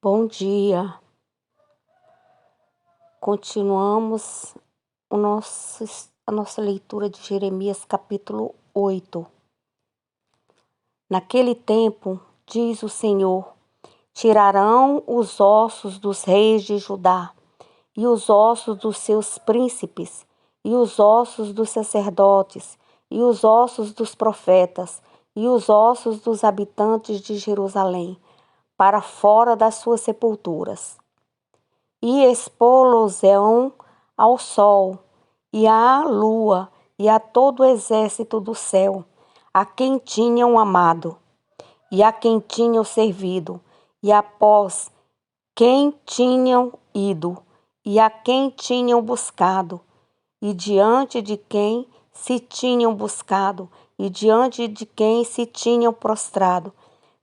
Bom dia. Continuamos a nossa leitura de Jeremias capítulo 8. Naquele tempo, diz o Senhor, tirarão os ossos dos reis de Judá, e os ossos dos seus príncipes, e os ossos dos sacerdotes, e os ossos dos profetas, e os ossos dos habitantes de Jerusalém, para fora das suas sepulturas. E expô-los-ão ao sol, e à lua, e a todo o exército do céu, a quem tinham amado, e a quem tinham servido, e após quem tinham ido, e a quem tinham buscado, e diante de quem se tinham buscado, e diante de quem se tinham prostrado.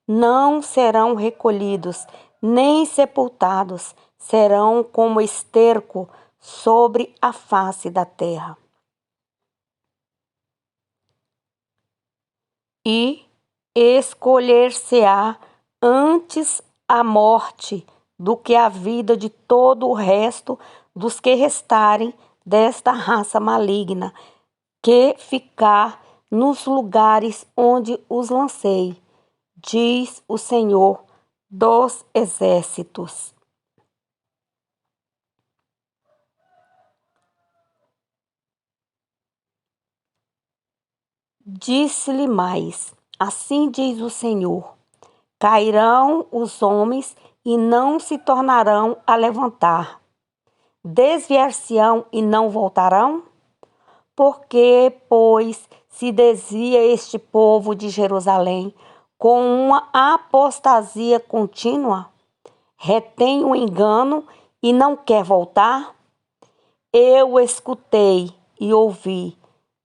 Não serão recolhidos, nem sepultados, serão como esterco sobre a face da terra. E escolher-se-á antes a morte do que a vida de todo o resto dos que restarem desta raça maligna, que ficar nos lugares onde os lancei, diz o Senhor dos exércitos. Disse-lhe mais, assim diz o Senhor, cairão os homens e não se tornarão a levantar, desviar-se-ão e não voltarão? Porque, pois, se desvia este povo de Jerusalém com uma apostasia contínua, retém o engano e não quer voltar? Eu escutei e ouvi,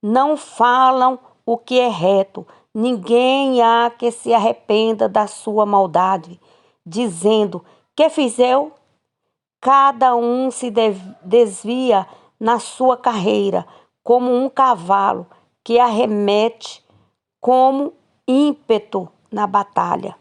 não falam o que é reto, ninguém há que se arrependa da sua maldade, dizendo, que fiz eu? Cada um se desvia na sua carreira, como um cavalo que arremete como ímpeto na batalha.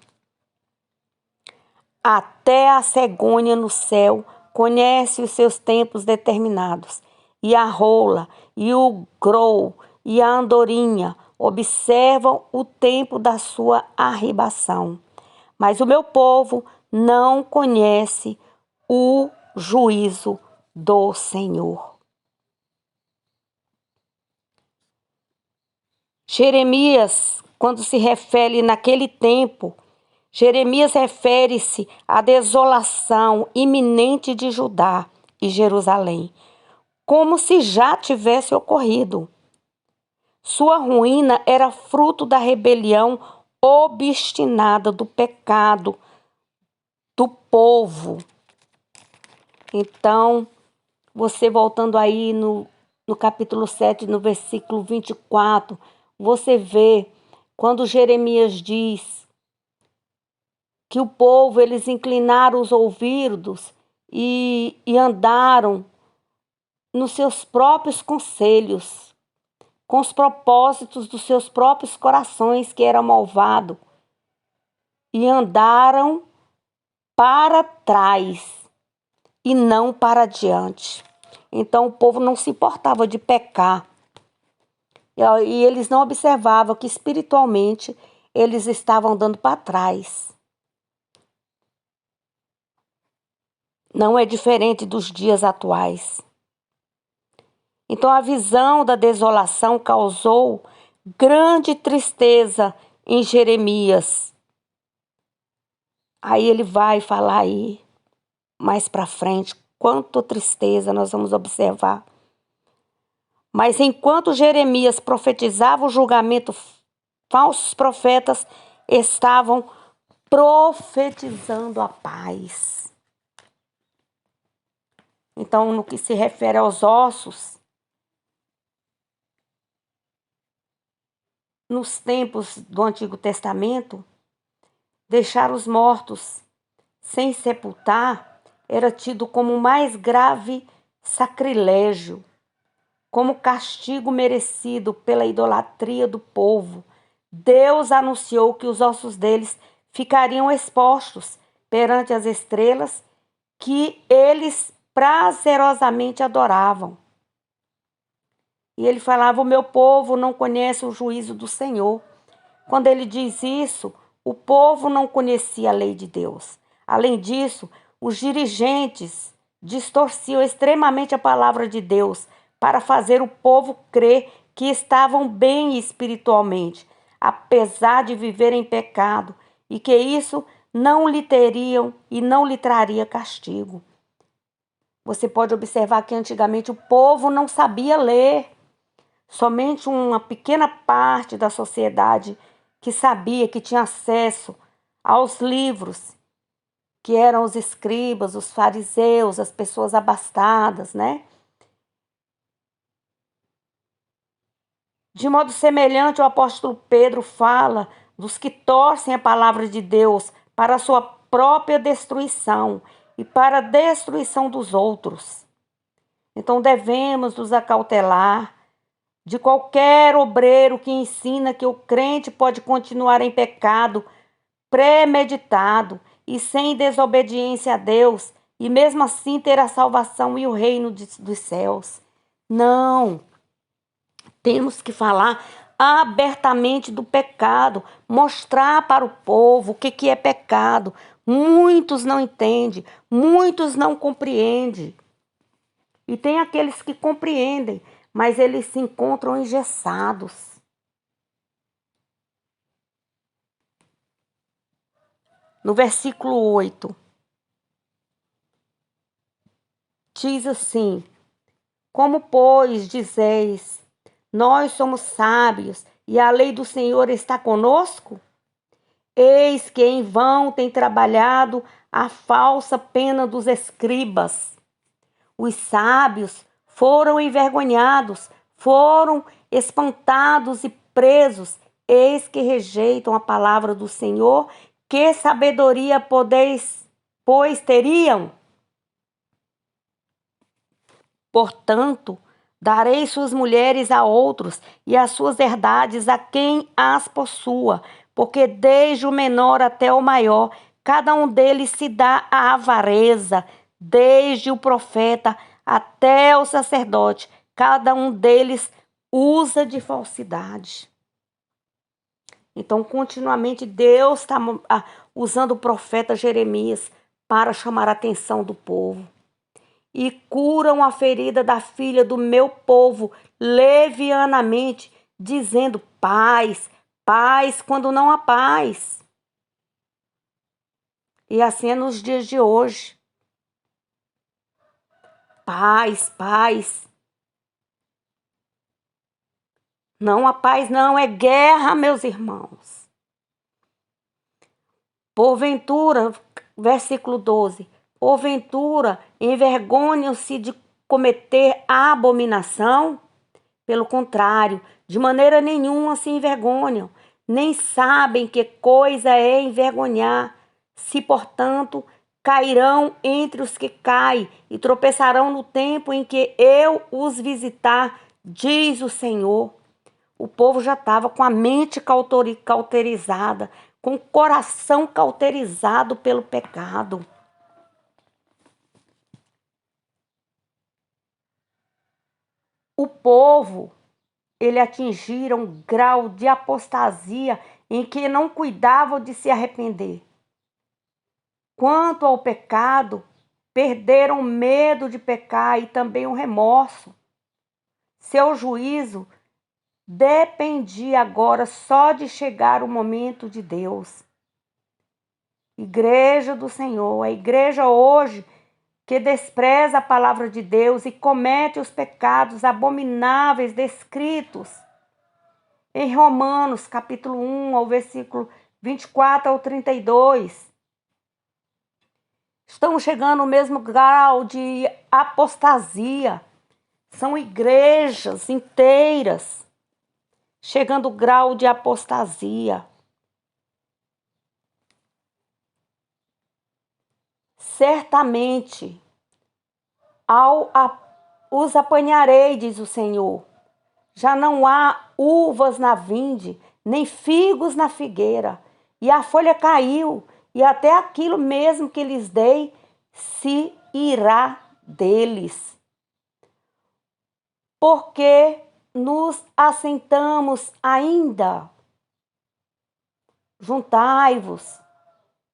Até a cegônia no céu conhece os seus tempos determinados, e a rola, e o grou, e a andorinha observam o tempo da sua arribação. Mas o meu povo não conhece o juízo do Senhor. Jeremias, quando se refere naquele tempo, Jeremias refere-se à desolação iminente de Judá e Jerusalém, como se já tivesse ocorrido. Sua ruína era fruto da rebelião obstinada do pecado do povo. Então, você voltando aí no capítulo 7, no versículo 24, você vê quando Jeremias diz que o povo, eles inclinaram os ouvidos e andaram nos seus próprios conselhos, com os propósitos dos seus próprios corações, que eram malvados, e andaram para trás e não para diante. Então o povo não se importava de pecar. E eles não observavam que espiritualmente eles estavam dando para trás. Não é diferente dos dias atuais. Então a visão da desolação causou grande tristeza em Jeremias. Aí ele vai falar aí mais para frente quanto tristeza nós vamos observar. Mas enquanto Jeremias profetizava o julgamento, falsos profetas estavam profetizando a paz. Então, no que se refere aos ossos, nos tempos do Antigo Testamento, deixar os mortos sem sepultar era tido como o mais grave sacrilégio, como castigo merecido pela idolatria do povo. Deus anunciou que os ossos deles ficariam expostos, perante as estrelas que eles prazerosamente adoravam. E ele falava: o meu povo não conhece o juízo do Senhor. Quando ele diz isso, o povo não conhecia a lei de Deus. Além disso, os dirigentes distorciam extremamente a palavra de Deus para fazer o povo crer que estavam bem espiritualmente, apesar de viver em pecado, e que isso não lhe teriam e não lhe traria castigo. Você pode observar que antigamente o povo não sabia ler. Somente uma pequena parte da sociedade que sabia, que tinha acesso aos livros, que eram os escribas, os fariseus, as pessoas abastadas, né? De modo semelhante, o apóstolo Pedro fala dos que torcem a palavra de Deus para a sua própria destruição e para a destruição dos outros. Então devemos nos acautelar de qualquer obreiro que ensina que o crente pode continuar em pecado premeditado e sem desobediência a Deus, e mesmo assim ter a salvação e o reino dos céus. Não, temos que falar abertamente do pecado, mostrar para o povo o que é pecado. Muitos não entendem, muitos não compreendem. E tem aqueles que compreendem, mas eles se encontram engessados. No versículo 8, diz assim: como, pois, dizeis, nós somos sábios e a lei do Senhor está conosco? Eis que em vão tem trabalhado a falsa pena dos escribas. Os sábios foram envergonhados, foram espantados e presos. Eis que rejeitam a palavra do Senhor. Que sabedoria pois teriam? Portanto, darei suas mulheres a outros e as suas herdades a quem as possua, porque desde o menor até o maior, cada um deles se dá à avareza, desde o profeta até o sacerdote, cada um deles usa de falsidade. Então, continuamente, Deus está usando o profeta Jeremias para chamar a atenção do povo. E curam a ferida da filha do meu povo levianamente, dizendo paz, paz, quando não há paz. E assim é nos dias de hoje. Paz, paz. Não há paz, não, é guerra, meus irmãos. Porventura, versículo 12, porventura envergonham-se de cometer a abominação? Pelo contrário, de maneira nenhuma se envergonham, nem sabem que coisa é envergonhar. Se, portanto, cairão entre os que caem e tropeçarão no tempo em que eu os visitar, diz o Senhor. O povo já estava com a mente cauterizada, com o coração cauterizado pelo pecado. O povo, ele atingiram um grau de apostasia em que não cuidavam de se arrepender. Quanto ao pecado, perderam medo de pecar e também o remorso. Seu juízo dependia agora só de chegar o momento de Deus. Igreja do Senhor, a igreja hoje que despreza a palavra de Deus e comete os pecados abomináveis descritos em Romanos, capítulo 1, ao versículo 24 ao 32. Estão chegando ao mesmo grau de apostasia. São igrejas inteiras chegando ao grau de apostasia. Certamente, os apanharei, diz o Senhor. Já não há uvas na vinde, nem figos na figueira, e a folha caiu, e até aquilo mesmo que lhes dei se irá deles. Porque nos assentamos ainda. Juntai-vos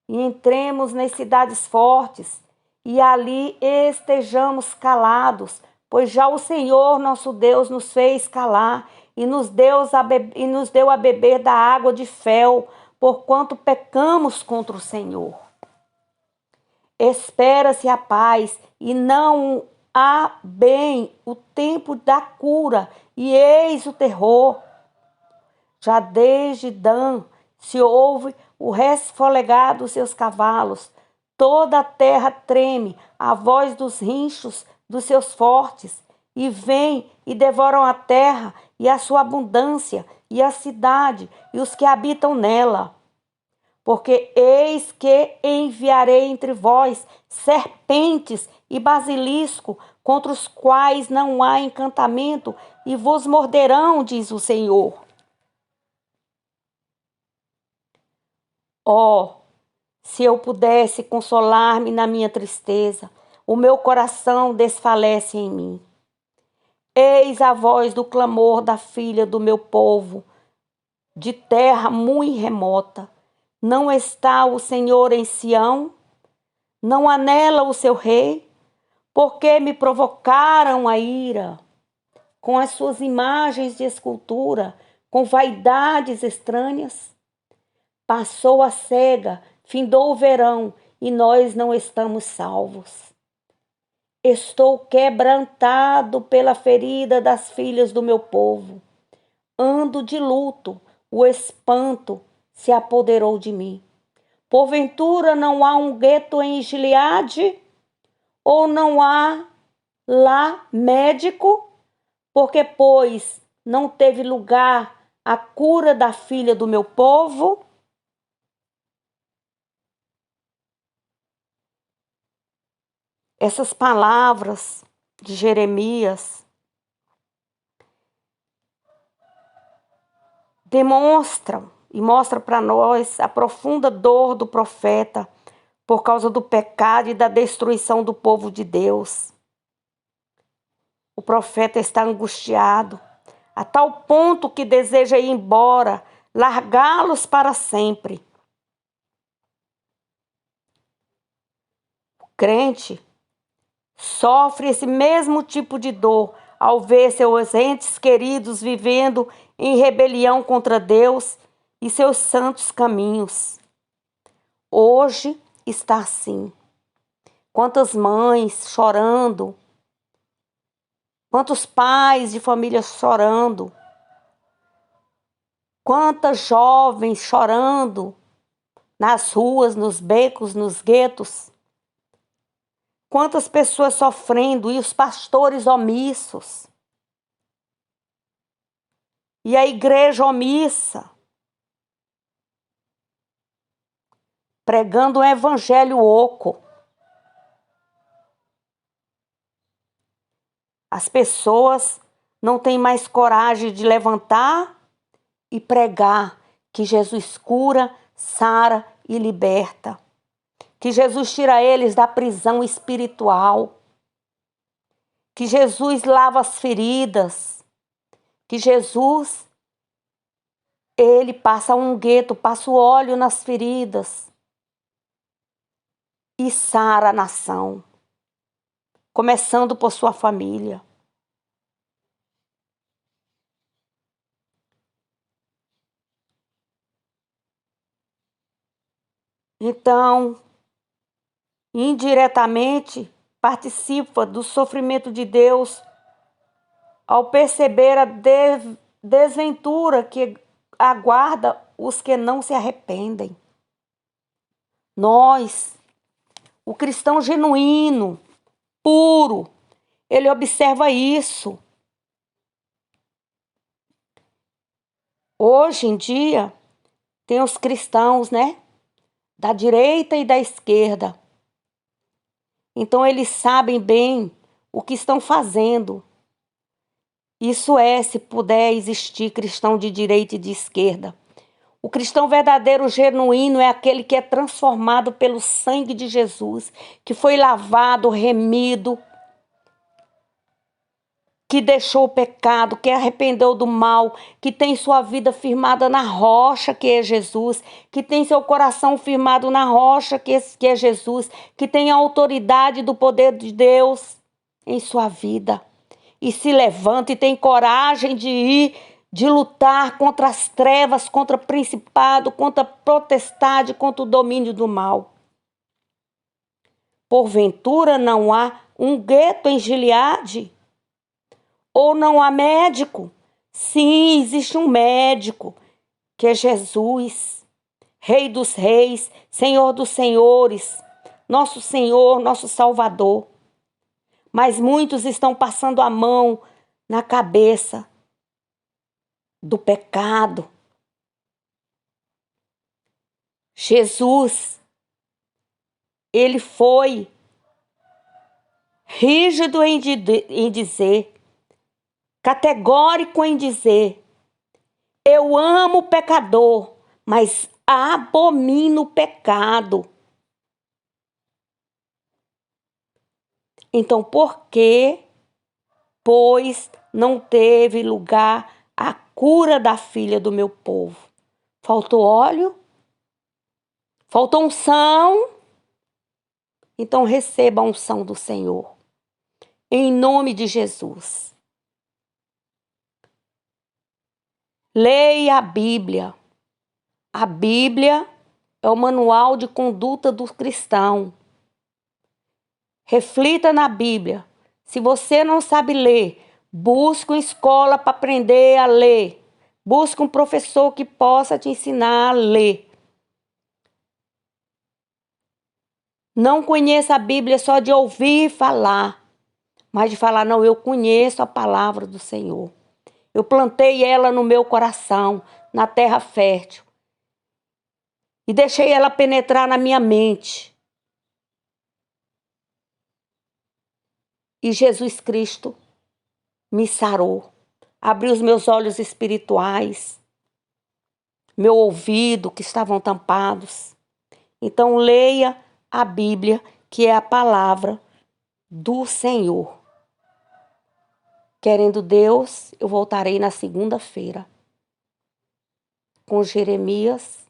e entremos nas cidades fortes, e ali estejamos calados, pois já o Senhor nosso Deus nos fez calar e nos deu a beber da água de fel, porquanto pecamos contra o Senhor. Espera-se a paz e não há bem o tempo da cura, e eis o terror. Já desde Dan se ouve o resfolegar dos seus cavalos. Toda a terra treme à voz dos rinchos dos seus fortes, e vêm e devoram a terra e a sua abundância, e a cidade e os que habitam nela. Porque eis que enviarei entre vós serpentes e basilisco, contra os quais não há encantamento, e vos morderão, diz o Senhor. Oh, se eu pudesse consolar-me na minha tristeza, o meu coração desfalece em mim. Eis a voz do clamor da filha do meu povo, de terra muito remota. Não está o Senhor em Sião? Não há nela o seu rei? Porque me provocaram a ira com as suas imagens de escultura, com vaidades estranhas? Passou a cega, findou o verão, e nós não estamos salvos. Estou quebrantado pela ferida das filhas do meu povo. Ando de luto, o espanto se apoderou de mim. Porventura não há um gueto em Gileade? Ou não há lá médico? Porque, pois, não teve lugar a cura da filha do meu povo? Essas palavras de Jeremias demonstram e mostram para nós a profunda dor do profeta por causa do pecado e da destruição do povo de Deus. O profeta está angustiado, a tal ponto que deseja ir embora, largá-los para sempre. O crente sofre esse mesmo tipo de dor ao ver seus entes queridos vivendo em rebelião contra Deus e seus santos caminhos. Hoje está assim. Quantas mães chorando, quantos pais de família chorando, quantas jovens chorando nas ruas, nos becos, nos guetos. Quantas pessoas sofrendo e os pastores omissos. E a igreja omissa. Pregando um evangelho oco. As pessoas não têm mais coragem de levantar e pregar que Jesus cura, sara e liberta. Que Jesus tira eles da prisão espiritual. Que Jesus lava as feridas. Que Jesus, ele passa um unguento, passa o óleo nas feridas. E sara a nação. Começando por sua família. Então, indiretamente, participa do sofrimento de Deus ao perceber a desventura que aguarda os que não se arrependem. Nós, o cristão genuíno, puro, ele observa isso. Hoje em dia, tem os cristãos, né? Da direita e da esquerda. Então, eles sabem bem o que estão fazendo. Isso é, se puder existir cristão de direita e de esquerda. O cristão verdadeiro, genuíno, é aquele que é transformado pelo sangue de Jesus, que foi lavado, remido, que deixou o pecado, que arrependeu do mal, que tem sua vida firmada na rocha, que é Jesus, que tem seu coração firmado na rocha, que é Jesus, que tem a autoridade do poder de Deus em sua vida. E se levanta e tem coragem de lutar contra as trevas, contra o principado, contra a potestade, contra o domínio do mal. Porventura não há um gueto em Gileade? Ou não há médico? Sim, existe um médico, que é Jesus, Rei dos Reis, Senhor dos Senhores, nosso Senhor, nosso Salvador. Mas muitos estão passando a mão na cabeça do pecado. Jesus, ele foi rígido em dizer, categórico em dizer: eu amo o pecador, mas abomino o pecado. Então, por que, pois, não teve lugar a cura da filha do meu povo? Faltou óleo? Faltou unção? Então receba a unção do Senhor. Em nome de Jesus. Leia a Bíblia. A Bíblia é o manual de conduta do cristão. Reflita na Bíblia. Se você não sabe ler, busque uma escola para aprender a ler. Busque um professor que possa te ensinar a ler. Não conheça a Bíblia só de ouvir falar, mas de falar: não, eu conheço a palavra do Senhor. Eu plantei ela no meu coração, na terra fértil. E deixei ela penetrar na minha mente. E Jesus Cristo me sarou. Abriu os meus olhos espirituais, meu ouvido que estavam tampados. Então leia a Bíblia, que é a palavra do Senhor. Querendo Deus, eu voltarei na segunda-feira com Jeremias,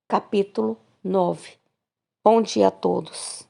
capítulo 9. Bom dia a todos.